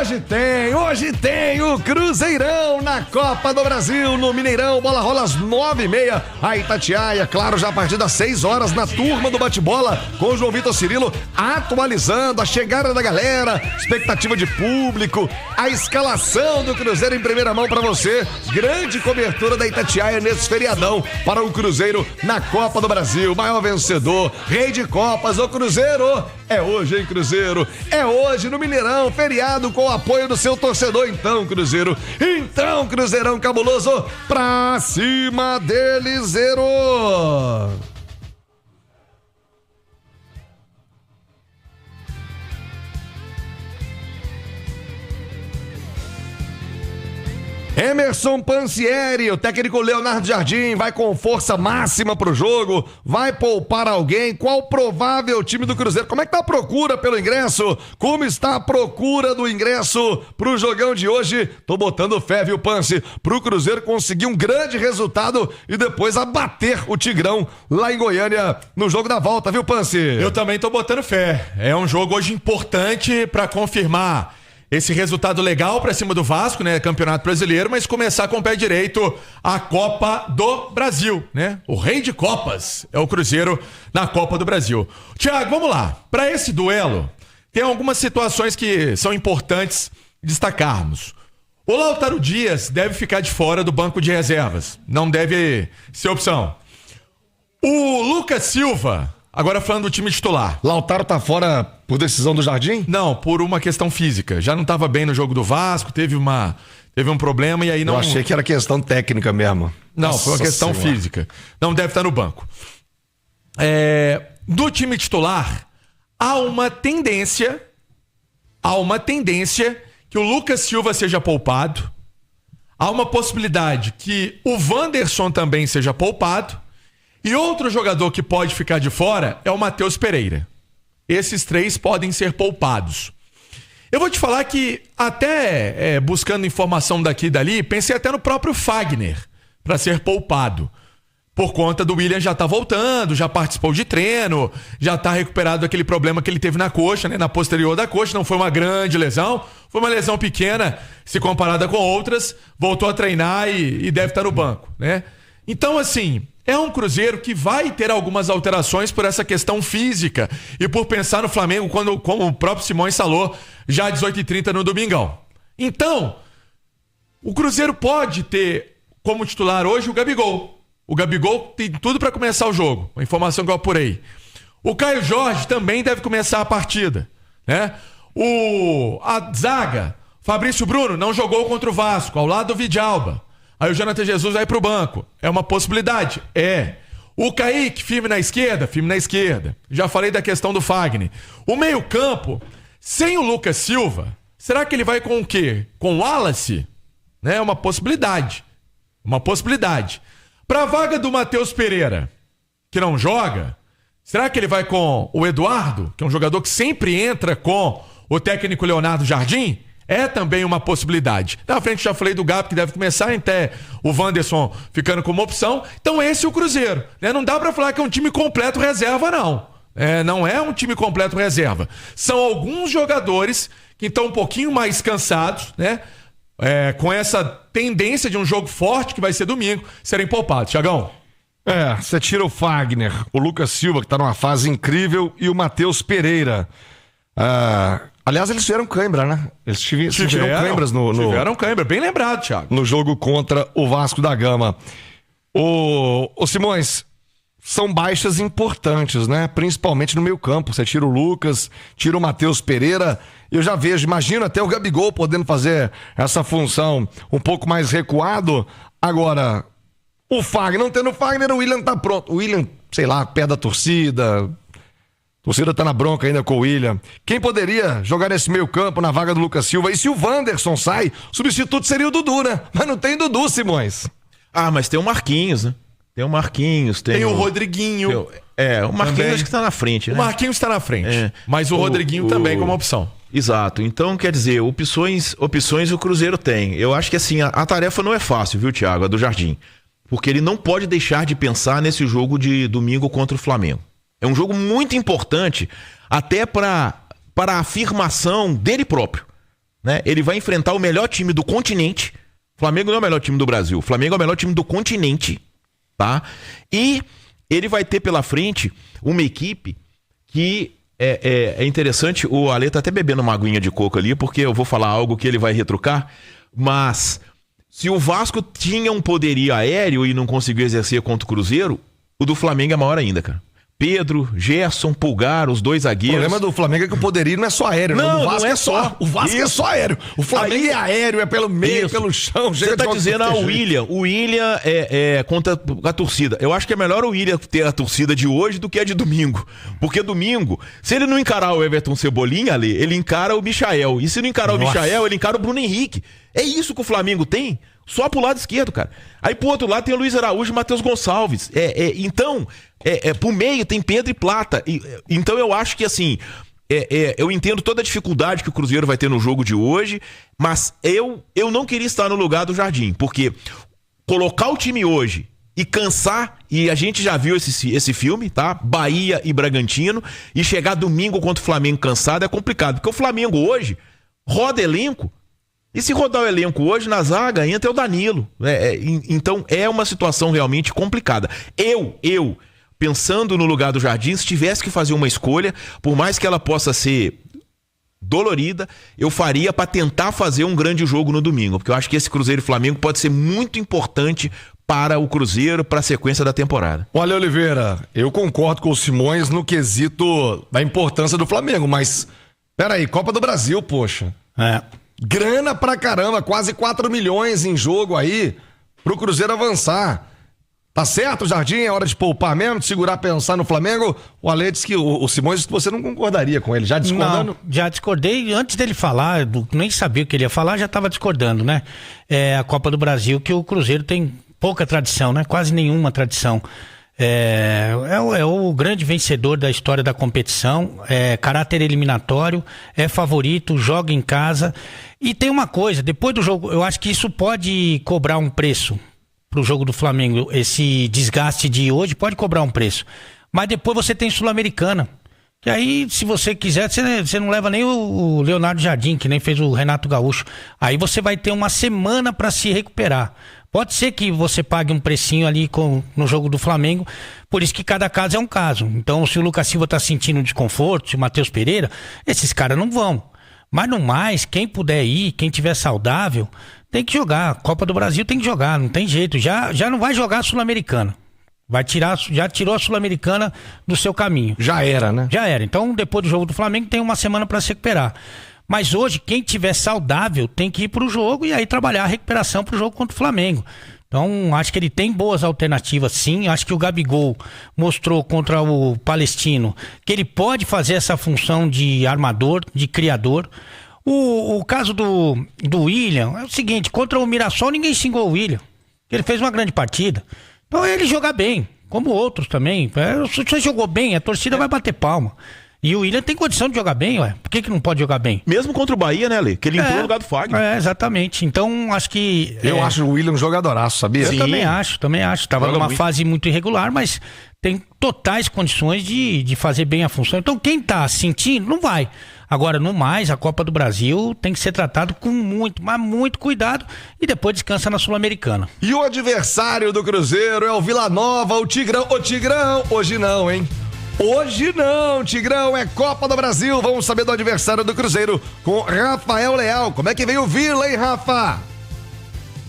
Hoje tem o Cruzeirão na Copa do Brasil, no Mineirão. Bola rola às 9h30. A Itatiaia, claro, já a partir das 6 horas na turma do bate-bola, com o João Vitor Cirilo atualizando a chegada da galera, expectativa de público, a escalação do Cruzeiro em primeira mão pra você. Grande cobertura da Itatiaia nesse feriadão para o Cruzeiro na Copa do Brasil. Maior vencedor, rei de Copas, o Cruzeiro. É hoje, hein, Cruzeiro? É hoje no Mineirão, feriado com o apoio do seu torcedor. Então, Cruzeiro, então, Cruzeirão cabuloso, pra cima dele, zero! Emerson Pansieri, o técnico Leonardo Jardim, vai com força máxima pro jogo, vai poupar alguém? Qual o provável time do Cruzeiro? Como é que tá a procura pelo ingresso? Como está a procura do ingresso pro jogão de hoje? Tô botando fé, viu, Pansi? Pro Cruzeiro conseguir um grande resultado e depois abater o Tigrão lá em Goiânia no jogo da volta, viu, Pansi? Eu também tô botando fé. É um jogo hoje importante pra confirmar esse resultado legal pra cima do Vasco, né? Campeonato Brasileiro, mas começar com o pé direito a Copa do Brasil, né? O rei de Copas é o Cruzeiro na Copa do Brasil. Thiago, vamos lá. Pra esse duelo, tem algumas situações que são importantes destacarmos. O Lautaro Dias deve ficar de fora do banco de reservas. Não deve ser opção. O Lucas Silva, agora falando do time titular. Lautaro tá fora por decisão do Jardim? Não, por uma questão física. Já não estava bem no jogo do Vasco, teve um problema e aí não... Eu achei que era questão técnica mesmo. Não, foi uma questão física. Não deve estar no banco. Do time titular, há uma tendência que o Lucas Silva seja poupado. Há uma possibilidade que o Wanderson também seja poupado. E outro jogador que pode ficar de fora é o Matheus Pereira. Esses três podem ser poupados. Eu vou te falar que até buscando informação daqui e dali, pensei até no próprio Fagner para ser poupado. Por conta do William já tá voltando, já participou de treino, já tá recuperado daquele problema que ele teve na coxa, né? Na posterior da coxa, não foi uma grande lesão, foi uma lesão pequena, se comparada com outras, voltou a treinar e deve estar no banco, né? Então, assim, é um Cruzeiro que vai ter algumas alterações por essa questão física e por pensar no Flamengo, como o próprio Simões falou, já às 18h30 no domingão. Então, o Cruzeiro pode ter como titular hoje o Gabigol. O Gabigol tem tudo para começar o jogo, a informação que eu apurei. O Caio Jorge também deve começar a partida, né? A zaga, Fabrício Bruno não jogou contra o Vasco, ao lado do Vidalba. Aí o Jonathan Jesus vai pro banco. É uma possibilidade? É. O Kaique, firme na esquerda? Firme na esquerda. Já falei da questão do Fagner. O meio-campo, sem o Lucas Silva, será que ele vai com o quê? Com o Wallace? Né? É uma possibilidade. Uma possibilidade. Pra vaga do Matheus Pereira, que não joga, será que ele vai com o Eduardo, que é um jogador que sempre entra com o técnico Leonardo Jardim? É também uma possibilidade. Na frente já falei do Gabi, que deve começar, até o Wanderson ficando como opção. Então esse é o Cruzeiro, né? Não dá pra falar que é um time completo reserva, não. Não é um time completo reserva. São alguns jogadores que estão um pouquinho mais cansados, né? Com essa tendência de um jogo forte, que vai ser domingo, serem poupados. Thiagão? Você tira o Fagner, o Lucas Silva, que tá numa fase incrível, e o Matheus Pereira. Aliás, eles tiveram cãibra, né? Eles tiveram cãibras no... Tiveram cãibra, bem lembrado, Thiago. No jogo contra o Vasco da Gama. O Simões, são baixas importantes, né? Principalmente no meio campo. Você tira o Lucas, tira o Matheus Pereira. Eu já vejo, imagino até o Gabigol podendo fazer essa função um pouco mais recuado. Agora, o Fagner, não tendo o Fagner, o William tá pronto. O William, sei lá, pé da torcida... A torcida tá na bronca ainda com o William. Quem poderia jogar nesse meio campo na vaga do Lucas Silva? E se o Wanderson sai, o substituto seria o Dudu, né? Mas não tem Dudu, Simões. Mas tem o Marquinhos, né? Tem o Marquinhos, tem o Rodriguinho. O Marquinhos acho que tá na frente, né? O Marquinhos tá na frente. Mas o Rodriguinho também como opção. Exato. Então, quer dizer, opções o Cruzeiro tem. Eu acho que assim, a tarefa não é fácil, viu, Thiago? A do Jardim. Porque ele não pode deixar de pensar nesse jogo de domingo contra o Flamengo. É um jogo muito importante até para a afirmação dele próprio. né? Ele vai enfrentar o melhor time do continente. O Flamengo não é o melhor time do Brasil. O Flamengo é o melhor time do continente, tá? E ele vai ter pela frente uma equipe que é interessante. O Ale tá até bebendo uma aguinha de coco ali, porque eu vou falar algo que ele vai retrucar. Mas se o Vasco tinha um poderio aéreo e não conseguiu exercer contra o Cruzeiro, o do Flamengo é maior ainda, cara. Pedro, Gerson, Pulgar, os dois zagueiros. O problema do Flamengo é que o poderio não é só aéreo, não, o Vasco não é só. O Vasco é só aéreo. O Flamengo é aéreo, é pelo meio, pelo chão. Você tá dizendo, o William é contra a torcida. Eu acho que é melhor o William ter a torcida de hoje do que a de domingo. Porque domingo, se ele não encarar o Everton Cebolinha ali, ele encara o Michael. E se não encarar o Michael, ele encara o Bruno Henrique. É isso que o Flamengo tem. Só pro lado esquerdo, cara. Aí pro outro lado tem o Luiz Araújo e o Matheus Gonçalves. Então, pro meio tem Pedro e Plata. Então eu acho que assim, eu entendo toda a dificuldade que o Cruzeiro vai ter no jogo de hoje, mas eu não queria estar no lugar do Jardim, porque colocar o time hoje e cansar, e a gente já viu esse filme, tá? Bahia e Bragantino, e chegar domingo contra o Flamengo cansado é complicado, porque o Flamengo hoje roda elenco. E se rodar o elenco hoje na zaga, entra o Danilo. Então é uma situação realmente complicada. Eu, pensando no lugar do Jardim, se tivesse que fazer uma escolha, por mais que ela possa ser dolorida, eu faria para tentar fazer um grande jogo no domingo. Porque eu acho que esse Cruzeiro e Flamengo pode ser muito importante para o Cruzeiro, para a sequência da temporada. Olha, Oliveira, eu concordo com o Simões no quesito da importância do Flamengo, mas peraí, Copa do Brasil, poxa. Grana pra caramba, quase 4 milhões em jogo aí pro Cruzeiro avançar. Tá certo, Jardim? É hora de poupar mesmo, de segurar, pensar no Flamengo? O Ale disse que o Simões disse que você não concordaria com ele. Já discordando? Não, já discordei. Antes dele falar, nem sabia o que ele ia falar, já tava discordando, né? A Copa do Brasil, que o Cruzeiro tem pouca tradição, né? Quase nenhuma tradição. É o grande vencedor da história da competição, caráter eliminatório, é favorito, joga em casa. E tem uma coisa, depois do jogo, eu acho que isso pode cobrar um preço pro jogo do Flamengo. Esse desgaste de hoje pode cobrar um preço. Mas depois você tem Sul-Americana. Que aí, se você quiser, você não leva nem o Leonardo Jardim, que nem fez o Renato Gaúcho. Aí você vai ter uma semana para se recuperar. Pode ser que você pague um precinho ali no jogo do Flamengo, por isso que cada caso é um caso. Então, se o Lucas Silva tá sentindo desconforto, se o Matheus Pereira, esses caras não vão. Mas no mais, quem puder ir, quem tiver saudável, tem que jogar. Copa do Brasil tem que jogar, não tem jeito. Já não vai jogar a Sul-Americana. Já tirou a Sul-Americana do seu caminho. Já era, né? Já era. Então, depois do jogo do Flamengo, tem uma semana para se recuperar. Mas hoje, quem tiver saudável tem que ir pro jogo e aí trabalhar a recuperação pro jogo contra o Flamengo. Então, acho que ele tem boas alternativas, sim. Acho que o Gabigol mostrou contra o Palestino que ele pode fazer essa função de armador, de criador. O caso do William é o seguinte, contra o Mirassol ninguém xingou o William. Ele fez uma grande partida. Então ele joga bem, como outros também. Se você jogou bem, a torcida vai bater palma. E o William tem condição de jogar bem, ué. Por que não pode jogar bem? Mesmo contra o Bahia, né, Ale? Que ele entrou no lugar do Fagner. Exatamente. Então, acho que... Eu acho o William um jogadoraço, sabia? Eu também acho. Tava numa fase muito irregular, mas tem totais condições de fazer bem a função. Então, quem tá sentindo, não vai. Agora, no mais, a Copa do Brasil tem que ser tratado com muito, mas muito cuidado e depois descansa na Sul-Americana. E o adversário do Cruzeiro é o Vila Nova, o Tigrão. Ô, Tigrão, hoje não, hein? Hoje não, Tigrão, é Copa do Brasil. Vamos saber do adversário do Cruzeiro com Rafael Leal. Como é que veio o Vila, hein, Rafa?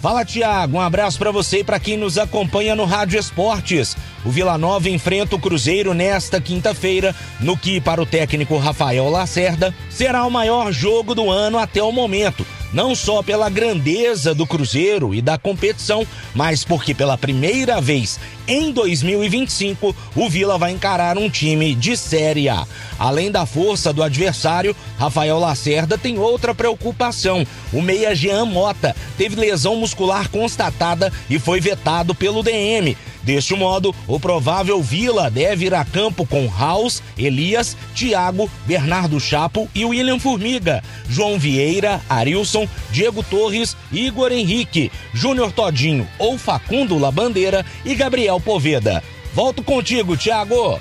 Fala, Thiago, um abraço pra você e pra quem nos acompanha no Rádio Esportes. O Vila Nova enfrenta o Cruzeiro nesta quinta-feira, no que, para o técnico Rafael Lacerda, será o maior jogo do ano até o momento. Não só pela grandeza do Cruzeiro e da competição, mas porque pela primeira vez em 2025 o Vila vai encarar um time de Série A. Além da força do adversário, Rafael Lacerda tem outra preocupação. O meia Jean Mota teve lesão muscular constatada e foi vetado pelo DM. Deste modo, o provável Vila deve ir a campo com Raus, Elias, Thiago, Bernardo Chapo e William Formiga, João Vieira, Arilson, Diego Torres, Igor Henrique, Júnior Todinho ou Facundo Labandeira e Gabriel Poveda. Volto contigo, Thiago.